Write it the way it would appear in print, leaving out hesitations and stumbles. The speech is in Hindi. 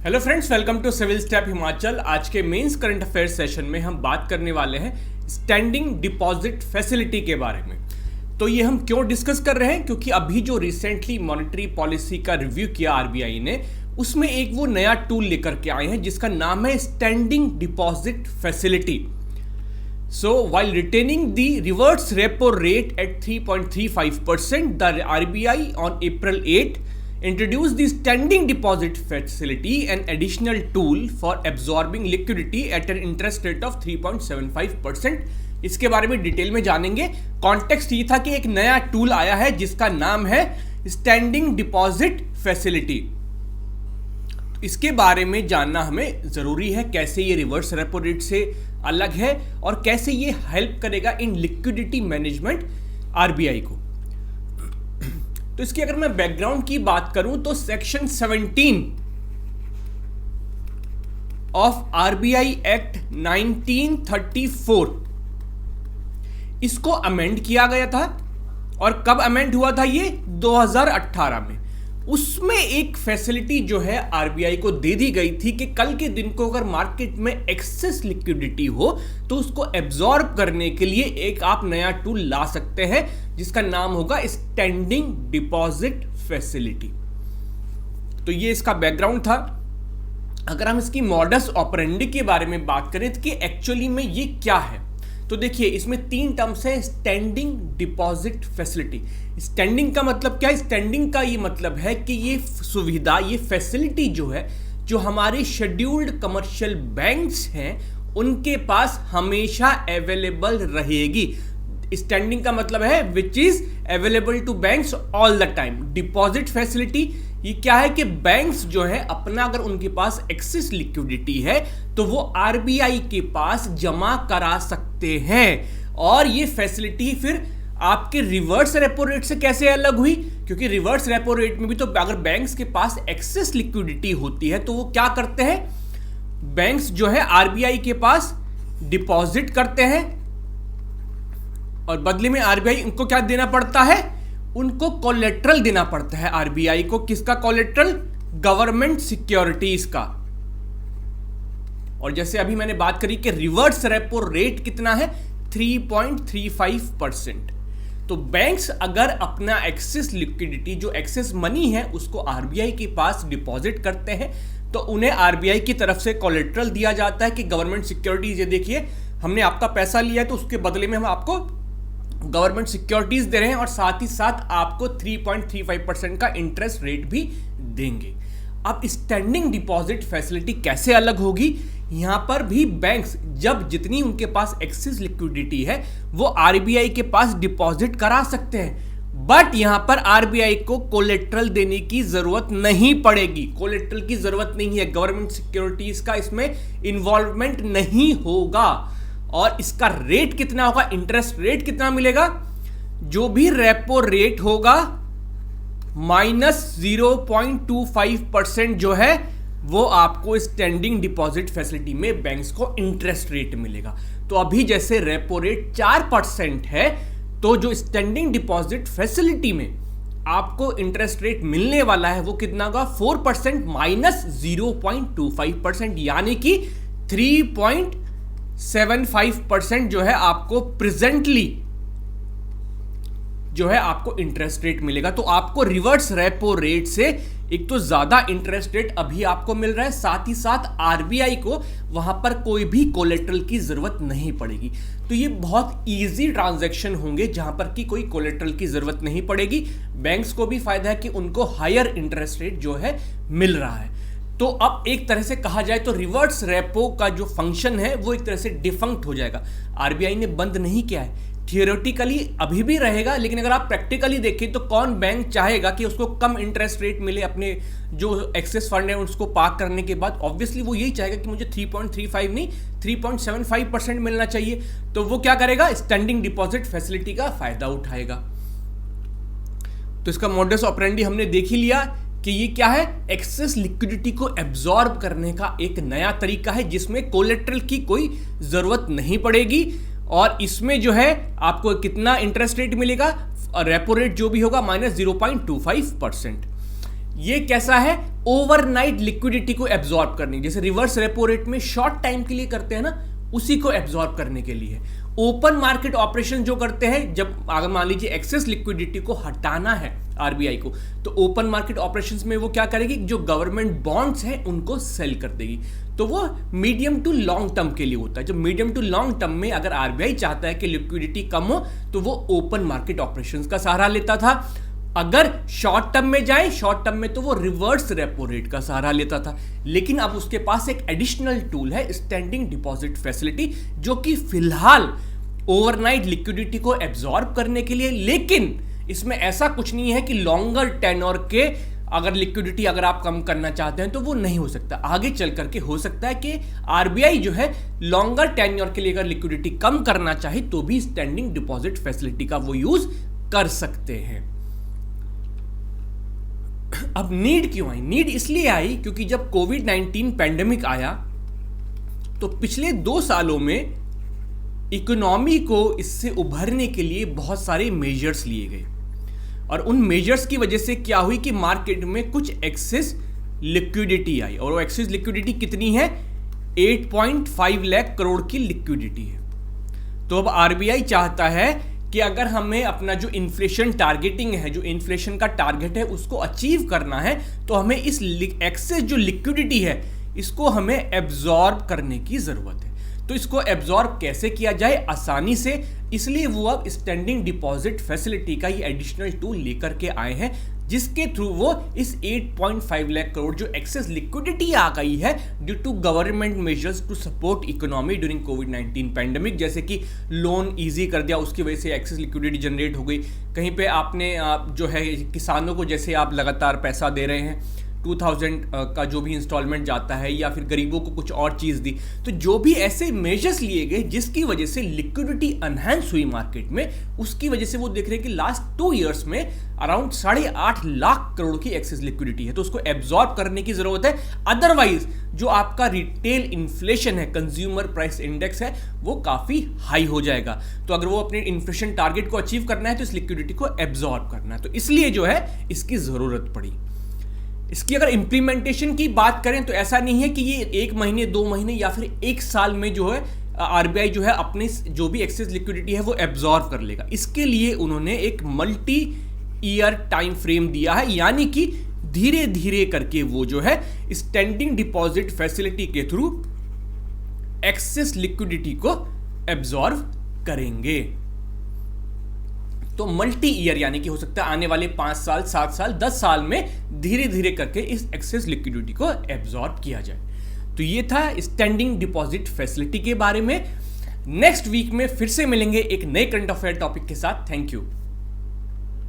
Hello friends, welcome to civil step Himachal. आज के मेंस करंट अफेयर्स सेशन में हम बात करने वाले हैं स्टैंडिंग डिपॉजिट फैसिलिटी के बारे में। तो ये हम क्यों डिस्कस कर रहे हैं, क्योंकि अभी जो रिसेंटली मॉनेटरी पॉलिसी का रिव्यू किया आरबीआई ने, उसमें एक वो नया टूल लेकर के आए हैं जिसका नाम है standing deposit facility. So while retaining the reverse repo rate at 3.35%, the RBI on April 8 introduced the standing deposit facility, an additional tool for absorbing liquidity at an interest rate of 3.75%. इसके बारे में डिटेल में जानेंगे। कॉन्टेक्स्ट ये था कि एक नया टूल आया है जिसका नाम है स्टैंडिंग डिपॉजिट फैसिलिटी। इसके बारे में जानना हमें जरूरी है, कैसे ये रिवर्स रेपो रेट से अलग है और कैसे ये हेल्प करेगा इन लिक्विडिटी मैनेजमेंट आरबीआई को। तो इसकी अगर मैं बैकग्राउंड की बात करूं तो सेक्शन 17 ऑफ आरबीआई एक्ट 1934 इसको अमेंड किया गया था। और कब अमेंड हुआ था? ये 2018 में। उसमें एक फैसिलिटी जो है आरबीआई को दे दी गई थी कि कल के दिन को अगर मार्केट में एक्सेस लिक्विडिटी हो तो उसको एब्जॉर्ब करने के लिए एक आप नया टूल ला सकते हैं जिसका नाम होगा स्टैंडिंग डिपॉजिट फैसिलिटी। तो ये इसका बैकग्राउंड था। अगर हम इसकी मॉडस ऑपरेंडी के बारे में बात करें तो कि एक्चुअली में ये क्या है, तो देखिए इसमें तीन टर्म्स है। Standing deposit facility. स्टैंडिंग का मतलब क्या है? स्टैंडिंग का ये मतलब है कि ये सुविधा, ये फैसिलिटी जो है, जो हमारे शेड्यूल्ड कमर्शियल बैंक्स हैं उनके पास हमेशा अवेलेबल रहेगी। स्टैंडिंग का मतलब है which is available to banks all the time. Deposit facility ये क्या है कि बैंक्स जो है अपना, अगर उनके पास एक्सेस लिक्विडिटी है तो वो आरबीआई के पास जमा करा सकते हैं। और ये फैसिलिटी फिर आपके रिवर्स रेपो रेट से कैसे अलग हुई? क्योंकि रिवर्स रेपो रेट में भी तो अगर बैंक्स के पास एक्सेस लिक्विडिटी होती है तो वो क्या करते हैं? बैंक्स जो है आरबीआई के पास डिपॉजिट करते हैं और बदले में आरबीआई उनको क्या देना पड़ता है? उनको कोलेट्रल देना पड़ता है आरबीआई को। किसका कोलेट्रल? गवर्नमेंट सिक्योरिटीज का। और जैसे अभी मैंने बात करी कि रिवर्स रेपो रेट कितना है? 3.35%। तो बैंक्स अगर अपना एक्सेस लिक्विडिटी, जो एक्सेस मनी है, उसको आरबीआई के पास डिपॉजिट करते हैं तो उन्हें आरबीआई की तरफ से कोलेट्रल दिया जाता है कि गवर्नमेंट सिक्योरिटीज, ये देखिए हमने आपका पैसा लिया है तो उसके बदले में हम आपको गवर्नमेंट सिक्योरिटीज दे रहे हैं और साथ ही साथ आपको 3.35% का इंटरेस्ट रेट भी देंगे। अब स्टैंडिंग डिपॉजिट फैसिलिटी कैसे अलग होगी? यहां पर भी बैंक्स जब जितनी उनके पास एक्सेस लिक्विडिटी है वो आरबीआई के पास डिपॉजिट करा सकते हैं, बट यहां पर आरबीआई को कोलेट्रल देने की जरूरत नहीं पड़ेगी। कोलेट्रल की जरूरत नहीं है, गवर्नमेंट सिक्योरिटीज का इसमें इन्वॉल्वमेंट नहीं होगा। और इसका रेट कितना होगा? इंटरेस्ट रेट कितना मिलेगा? जो भी रेपो रेट होगा -0.25% जो है वो आपको स्टैंडिंग डिपॉजिट फैसिलिटी में बैंक्स को इंटरेस्ट रेट मिलेगा। तो अभी जैसे रेपो रेट 4% है तो जो स्टैंडिंग डिपॉजिट फैसिलिटी में आपको इंटरेस्ट रेट मिलने वाला है वो कितना होगा? 4% -0.25%, यानी कि 3.75% जो है आपको प्रेजेंटली जो है आपको इंटरेस्ट रेट मिलेगा। तो आपको रिवर्स रेपो रेट से एक तो ज्यादा इंटरेस्ट रेट अभी आपको मिल रहा है, साथ ही साथ आरबीआई को वहां पर कोई भी कोलेट्रल की जरूरत नहीं पड़ेगी। तो ये बहुत इजी ट्रांजैक्शन होंगे जहां पर कि कोई कोलेट्रल की जरूरत नहीं पड़ेगी। बैंक्स को भी फायदा है कि उनको हायर इंटरेस्ट रेट जो है मिल रहा है। तो अब एक तरह से कहा जाए तो रिवर्स रेपो का जो फंक्शन है वो एक तरह से डिफंक्ट हो जाएगा। आरबीआई ने बंद नहीं किया है, थियोरेटिकली अभी भी रहेगा, लेकिन अगर आप प्रैक्टिकली देखें तो कौन बैंक चाहेगा कि उसको कम इंटरेस्ट रेट मिले अपने जो एक्सेस फंड है उसको पार्क करने के बाद? ऑब्वियसली वो यही चाहेगा कि मुझे 3.35 नहीं 3.75% मिलना चाहिए। तो वो क्या करेगा? स्टैंडिंग डिपॉजिट फैसिलिटी का फायदा उठाएगा। तो इसका मॉडस ऑपरेंडी हमने देख ही लिया कि ये क्या है? एक्सेस लिक्विडिटी को एब्जॉर्ब करने का एक नया तरीका है जिसमें कोलेट्रल की कोई जरूरत नहीं पड़ेगी। और इसमें जो है आपको कितना इंटरेस्ट रेट मिलेगा? रेपो रेट जो भी होगा -0.25%। ये कैसा है? ओवरनाइट लिक्विडिटी को एब्जॉर्ब करने, जैसे रिवर्स रेपो रेट में शॉर्ट टाइम के लिए करते हैं ना, उसी को एब्जॉर्ब करने के लिए। ओपन मार्केट ऑपरेशन जो करते हैं, जब अगर मान लीजिए एक्सेस लिक्विडिटी को हटाना है आरबीआई को, तो ओपन मार्केट ऑपरेशंस में वो क्या करेगी, जो गवर्नमेंट बॉन्ड्स हैं उनको सेल कर देगी। तो वो मीडियम टू लॉन्ग टर्म के लिए होता है। जो मीडियम टू लॉन्ग टर्म में अगर आरबीआई चाहता है कि लिक्विडिटी कम हो, तो वो ओपन मार्केट ऑपरेशंस का सहारा लेता था। अगर शॉर्ट टर्म में जाए, शॉर्ट टर्म में तो वो रिवर्स रेपो रेट का सहारा लेता था। लेकिन अब उसके पास एक एडिशनल टूल है, स्टैंडिंग डिपॉजिट फैसिलिटी, जो कि फिलहाल ओवरनाइट लिक्विडिटी को एब्जॉर्ब करने के लिए, लेकिन इसमें ऐसा कुछ नहीं है कि लॉन्गर टेन्योर के अगर लिक्विडिटी अगर आप कम करना चाहते हैं तो वो नहीं हो सकता। आगे चल करके हो सकता है कि आरबीआई जो है लॉन्गर टेन्योर के लिए अगर लिक्विडिटी कम करना चाहे तो भी स्टैंडिंग डिपॉजिट फैसिलिटी का वो यूज कर सकते हैं। अब नीड क्यों आई? नीड इसलिए आई क्योंकि जब कोविड-19 पैंडेमिक आया तो पिछले 2 सालों में इकोनॉमी को इससे उभरने के लिए बहुत सारे मेजर्स लिए गए, और उन मेजर्स की वजह से क्या हुई कि मार्केट में कुछ एक्सेस लिक्विडिटी आई, और वो एक्सेस लिक्विडिटी कितनी है? 8.5 लाख करोड़ की लिक्विडिटी है। तो अब आरबीआई चाहता है कि अगर हमें अपना जो इन्फ्लेशन टारगेटिंग है, जो इन्फ्लेशन का टारगेट है, उसको अचीव करना है, तो हमें इस एक्सेस जो लिक्विडिटी है इसको हमें एब्जॉर्ब करने की जरूरत है। तो इसको एब्जॉर्ब कैसे किया जाए आसानी से, इसलिए वो अब स्टैंडिंग डिपॉजिट फैसिलिटी का ये एडिशनल टूल लेकर के आए हैं, जिसके थ्रू वो इस 8.5 लाख करोड़ जो एक्सेस लिक्विडिटी आ गई है due to government measures to support economy during कोविड-19 पैंडेमिक, जैसे कि लोन इजी कर दिया, उसकी वजह से एक्सेस लिक्विडिटी जनरेट हो गई। कहीं पे आपने जो है किसानों को जैसे आप लगातार पैसा दे रहे हैं, 2000 का जो भी इंस्टॉलमेंट जाता है, या फिर गरीबों को कुछ और चीज़ दी, तो जो भी ऐसे मेजर्स लिए गए जिसकी वजह से लिक्विडिटी एनहांस हुई मार्केट में, उसकी वजह से वो देख रहे हैं कि लास्ट 2 ईयर्स में अराउंड 8.5 लाख करोड़ की एक्सेस लिक्विडिटी है, तो उसको एब्जॉर्ब करने की जरूरत है। अदरवाइज जो आपका रिटेल इन्फ्लेशन है, कंज्यूमर प्राइस इंडेक्स है, वो काफ़ी हाई हो जाएगा। तो अगर वो अपने इन्फ्लेशन टारगेट को अचीव करना है तो इस लिक्विडिटी को एब्जॉर्ब करना है, तो इसलिए जो है इसकी ज़रूरत पड़ी। इसकी अगर इम्प्लीमेंटेशन की बात करें तो ऐसा नहीं है कि ये 1 महीने 2 महीने या फिर 1 साल में जो है आरबीआई जो है अपनी जो भी एक्सेस लिक्विडिटी है वो एब्जॉर्ब कर लेगा। इसके लिए उन्होंने एक मल्टी ईयर टाइम फ्रेम दिया है, यानी कि धीरे धीरे करके वो जो है स्टैंडिंग डिपॉजिट फैसिलिटी के थ्रू एक्सेस लिक्विडिटी को एब्जॉर्ब करेंगे। तो मल्टी ईयर यानी कि हो सकता है आने वाले 5 साल, 7 साल, 10 साल में धीरे धीरे करके इस एक्सेस लिक्विडिटी को एब्जॉर्ब किया जाए। तो ये था स्टैंडिंग डिपॉजिट फैसिलिटी के बारे में। नेक्स्ट वीक में फिर से मिलेंगे एक नए करंट अफेयर टॉपिक के साथ। Thank you.